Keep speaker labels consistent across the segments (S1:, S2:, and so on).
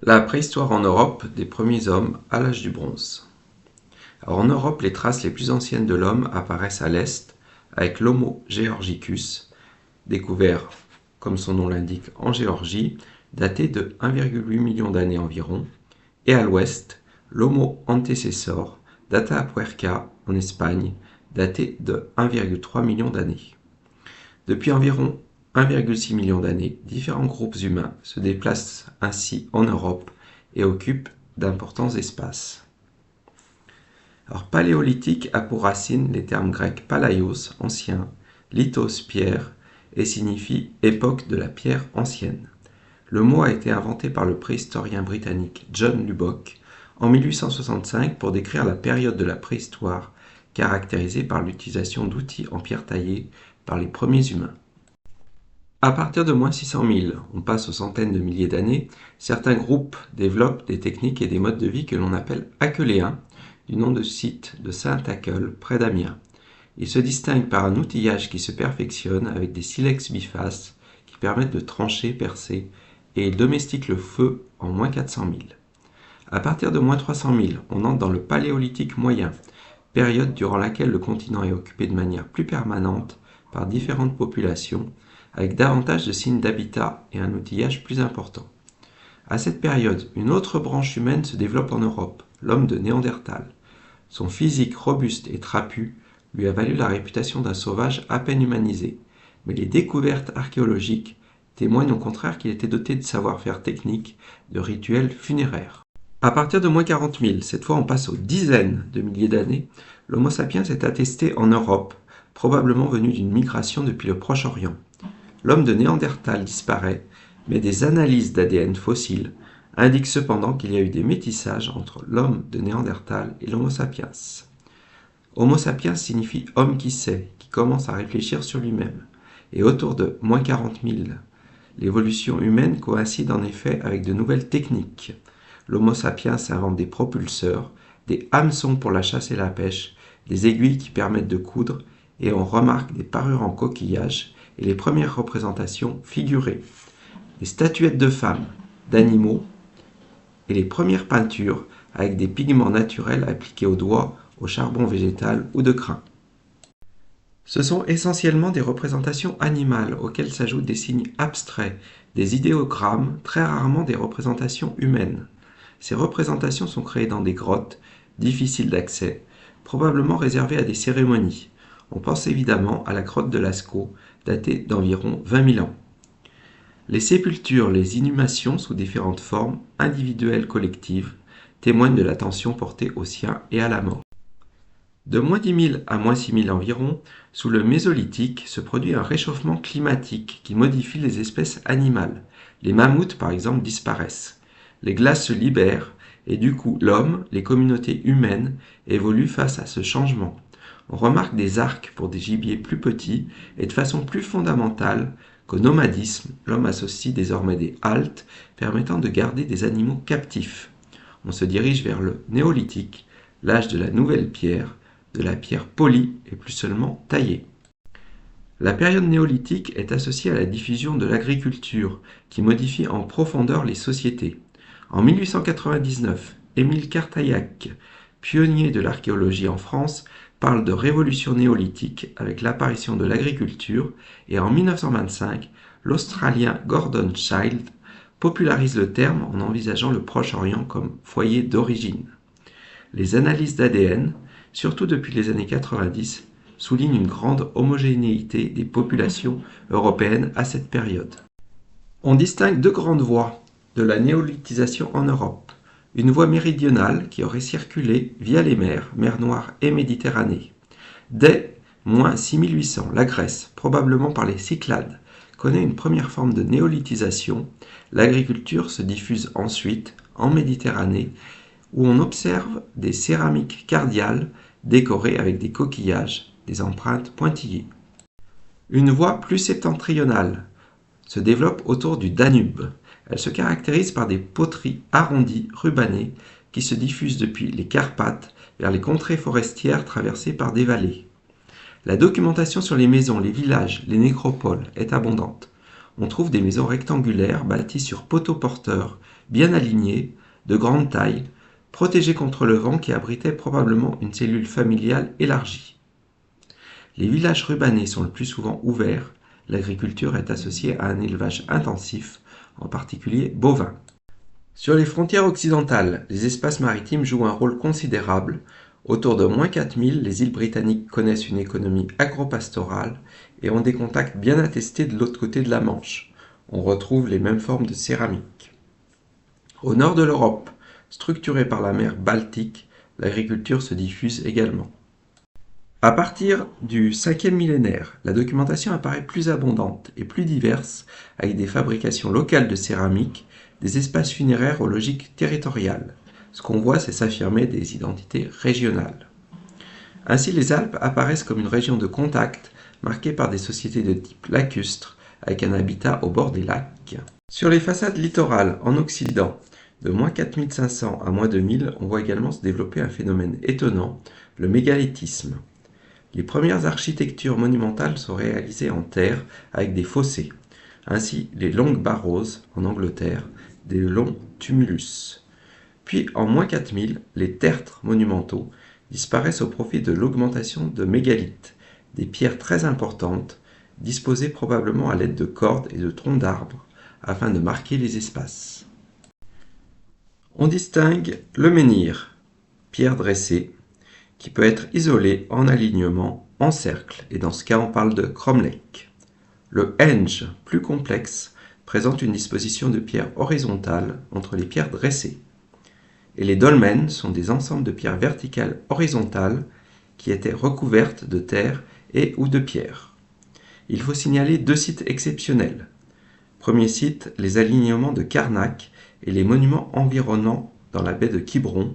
S1: La préhistoire en Europe, des premiers hommes à l'âge du bronze. En Europe, les traces les plus anciennes de l'homme apparaissent à l'est, avec l'Homo georgicus, découvert, comme son nom l'indique, en Géorgie, daté de 1,8 million d'années environ, et à l'ouest, l'Homo antecessor, d'Atapuerca, en Espagne, daté de 1,3 million d'années. Depuis environ 1,6 million d'années, différents groupes humains se déplacent ainsi en Europe et occupent d'importants espaces. Alors, paléolithique a pour racine les termes grecs palaios, ancien, lithos, pierre, et signifie époque de la pierre ancienne. Le mot a été inventé par le préhistorien britannique John Lubbock en 1865 pour décrire la période de la préhistoire caractérisée par l'utilisation d'outils en pierre taillée par les premiers humains. À partir de moins 600 000, on passe aux centaines de milliers d'années, certains groupes développent des techniques et des modes de vie que l'on appelle acheléens, du nom de site de Saint-Acheul, près d'Amiens. Ils se distinguent par un outillage qui se perfectionne avec des silex bifaces qui permettent de trancher, percer, et ils domestiquent le feu en moins 400 000. À partir de moins 300 000, on entre dans le paléolithique moyen, période durant laquelle le continent est occupé de manière plus permanente par différentes populations, avec davantage de signes d'habitat et un outillage plus important. À cette période, une autre branche humaine se développe en Europe, l'homme de Néandertal. Son physique robuste et trapu lui a valu la réputation d'un sauvage à peine humanisé, mais les découvertes archéologiques témoignent au contraire qu'il était doté de savoir-faire technique, de rituels funéraires. À partir de moins 40 000, cette fois on passe aux dizaines de milliers d'années, l'Homo sapiens est attesté en Europe, probablement venu d'une migration depuis le Proche-Orient. L'homme de Néandertal disparaît, mais des analyses d'ADN fossiles indiquent cependant qu'il y a eu des métissages entre l'homme de Néandertal et l'Homo sapiens. Homo sapiens signifie homme qui sait, qui commence à réfléchir sur lui-même. Et autour de moins 40 000, l'évolution humaine coïncide en effet avec de nouvelles techniques. L'Homo sapiens invente des propulseurs, des hameçons pour la chasse et la pêche, des aiguilles qui permettent de coudre, et on remarque des parures en coquillage et les premières représentations figurées, des statuettes de femmes, d'animaux, et les premières peintures avec des pigments naturels appliqués aux doigts, au charbon végétal ou de crin. Ce sont essentiellement des représentations animales auxquelles s'ajoutent des signes abstraits, des idéogrammes, très rarement des représentations humaines. Ces représentations sont créées dans des grottes, difficiles d'accès, probablement réservées à des cérémonies. On pense évidemment à la grotte de Lascaux, datée d'environ 20 000 ans. Les sépultures, les inhumations sous différentes formes, individuelles, collectives, témoignent de l'attention portée aux siens et à la mort. De moins 10 000 à moins 6 000 environ, sous le Mésolithique, se produit un réchauffement climatique qui modifie les espèces animales. Les mammouths, par exemple, disparaissent. Les glaces se libèrent et du coup, l'homme, les communautés humaines, évoluent face à ce changement. On remarque des arcs pour des gibiers plus petits et de façon plus fondamentale qu'au nomadisme, l'homme associe désormais des haltes permettant de garder des animaux captifs. On se dirige vers le néolithique, l'âge de la nouvelle pierre, de la pierre polie et plus seulement taillée. La période néolithique est associée à la diffusion de l'agriculture qui modifie en profondeur les sociétés. En 1899, Émile Cartaillac, pionnier de l'archéologie en France, parle de révolution néolithique avec l'apparition de l'agriculture et en 1925, l'Australien Gordon Childe popularise le terme en envisageant le Proche-Orient comme foyer d'origine. Les analyses d'ADN, surtout depuis les années 90, soulignent une grande homogénéité des populations européennes à cette période. On distingue deux grandes voies de la néolithisation en Europe. Une voie méridionale qui aurait circulé via les mers, mer Noire et Méditerranée. Dès moins 6800, la Grèce, probablement par les Cyclades, connaît une première forme de néolithisation. L'agriculture se diffuse ensuite en Méditerranée, où on observe des céramiques cardiales décorées avec des coquillages, des empreintes pointillées. Une voie plus septentrionale se développe autour du Danube. Elle se caractérise par des poteries arrondies, rubanées, qui se diffusent depuis les Carpates vers les contrées forestières traversées par des vallées. La documentation sur les maisons, les villages, les nécropoles est abondante. on trouve des maisons rectangulaires bâties sur poteaux porteurs, bien alignés, de grande taille, protégées contre le vent qui abritaient probablement une cellule familiale élargie. Les villages rubanés sont le plus souvent ouverts, l'agriculture est associée à un élevage intensif, en particulier bovin. Sur les frontières occidentales, les espaces maritimes jouent un rôle considérable. Autour de -4000, les îles britanniques connaissent une économie agro-pastorale et ont des contacts bien attestés de l'autre côté de la Manche. On retrouve les mêmes formes de céramique. Au nord de l'Europe, structurée par la mer Baltique, l'agriculture se diffuse également. À partir du 5e millénaire, la documentation apparaît plus abondante et plus diverse, avec des fabrications locales de céramique, des espaces funéraires aux logiques territoriales. Ce qu'on voit, c'est s'affirmer des identités régionales. Ainsi, les Alpes apparaissent comme une région de contact, marquée par des sociétés de type lacustre, avec un habitat au bord des lacs. Sur les façades littorales, en Occident, de -4500 à -2000, on voit également se développer un phénomène étonnant, le mégalithisme. Les premières architectures monumentales sont réalisées en terre avec des fossés. Ainsi, les longues barrows en Angleterre, des longs tumulus. Puis, en -4000, les tertres monumentaux disparaissent au profit de l'augmentation de mégalithes, des pierres très importantes, disposées probablement à l'aide de cordes et de troncs d'arbres, afin de marquer les espaces. On distingue le menhir, pierre dressée, qui peut être isolé en alignement, en cercle, et dans ce cas on parle de cromlech. Le henge, plus complexe, présente une disposition de pierres horizontales entre les pierres dressées. Et les dolmens sont des ensembles de pierres verticales horizontales qui étaient recouvertes de terre et ou de pierre. Il faut signaler 2 sites exceptionnels. Premier site, les alignements de Karnak et les monuments environnants dans la baie de Quiberon,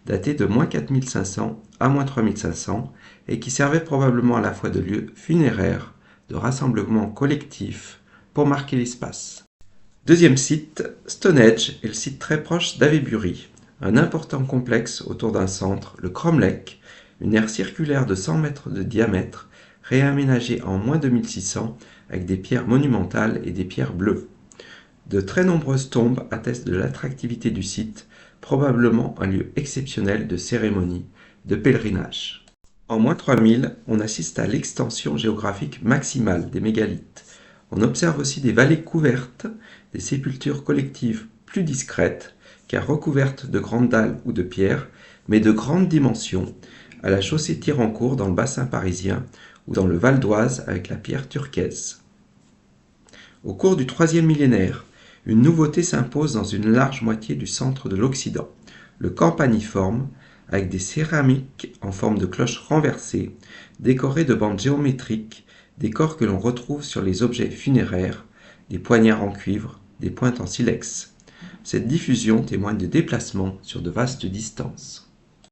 S1: datés de -4500 à -3500 et qui servaient probablement à la fois de lieu funéraire, de rassemblement collectif pour marquer l'espace. Deuxième site, Stonehenge est le site très proche d'Avebury, un important complexe autour d'un centre, le cromlech, une aire circulaire de 100 mètres de diamètre, réaménagée en -2600 avec des pierres monumentales et des pierres bleues. De très nombreuses tombes attestent de l'attractivité du site, probablement un lieu exceptionnel de cérémonie, de pèlerinage. En -3000, on assiste à l'extension géographique maximale des mégalithes. On observe aussi des vallées couvertes, des sépultures collectives plus discrètes, car recouvertes de grandes dalles ou de pierres, mais de grandes dimensions, à la chaussée Tirancourt dans le bassin parisien ou dans le Val d'Oise avec la pierre turquaise. Au cours du 3e millénaire, une nouveauté s'impose dans une large moitié du centre de l'Occident, le campaniforme, avec des céramiques en forme de cloches renversées, décorées de bandes géométriques, des corps que l'on retrouve sur les objets funéraires, des poignards en cuivre, des pointes en silex. Cette diffusion témoigne de déplacements sur de vastes distances.